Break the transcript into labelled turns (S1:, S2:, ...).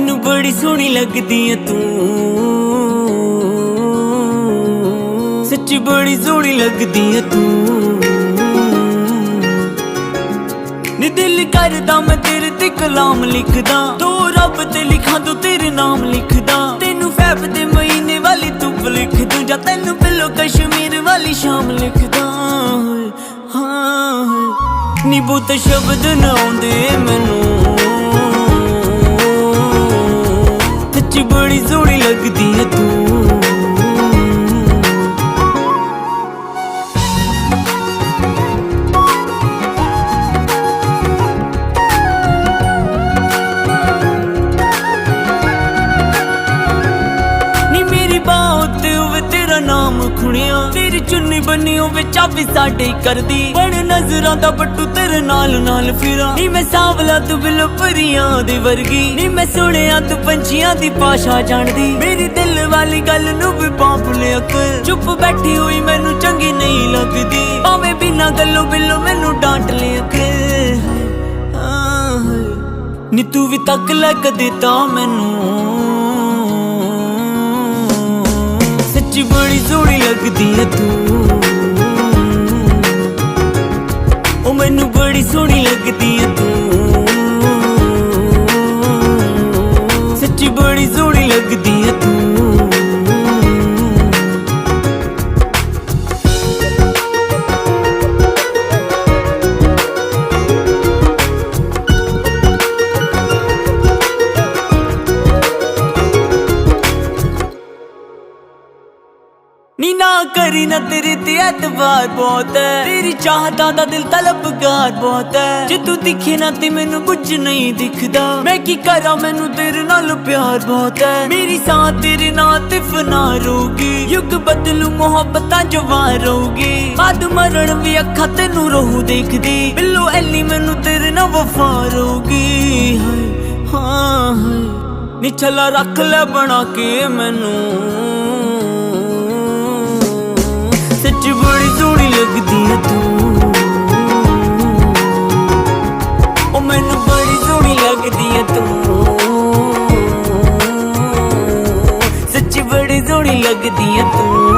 S1: मैनू बड़ी सोहनी लगदी है तू, सच्ची बड़ी सोहनी लगदी है तू। नी दिल करदा मैं तेरे ते कलाम लिखदा, तो रब ते लिखा तो तेरे नाम लिखदा। तेनू फैब दे महीने वाली धुप लिख दूं, जा तेनू पिलो कश्मीर वाली शाम लिखदा। हाँ नी बहुत शब्द न आउंदे मैनू, सच्ची बड़ी सोहनी लगदी है तू। तेरा नाम खुणिया, तेरी चुन्नी बनी होवे चाबी साडे करदी। बण नजरां दा बट्टू तेरे नाल नाल फिरा, नी मैं सांवला तू बिलो परियां दे वर्गी। नी मैं सुनिया तू पंछियां दी भाषा जानदी, मेरी दिल वाली गल नू भी पाप ले अकल। चुप बैठी हुई मैनू चंगी नहीं लगदी, भावें बिना गल्लों बिलो मैनू डांट ले अकल। नी तू भी तक लग देता मैनू, सच्ची बड़ी सोहनी लगदी है तू। ओ मैनू बड़ी सोहनी लगदी है तू, सच्ची बड़ी सोहनी लगदी है तू। नी ना करी ना तेरे ते एतबार बहुत है, तेरी चाहता दा दिल तलबगार बहुत है। जे तू दिखे ना ते मैनू कुछ नहीं दिखदा, मैं की करा मैनू तेरे नाल प्यार बहुत है। मेरी सांस तेरे नाल ते फना रोगी, युग बदलू मोहब्बतां जवार होगी। बाद मरण भी अखा तेनू रोहू देखदी, बिल्लो ऐनी मैनू तेरे नाल वफा होगी। हाँ नी छला रख ले बना के मैनू, सच्ची बड़ी सोहनी लगदी है तू। ओ मैनू बड़ी सोहनी लगदी है तू, सच्ची बड़ी सोहनी लगदी है तू।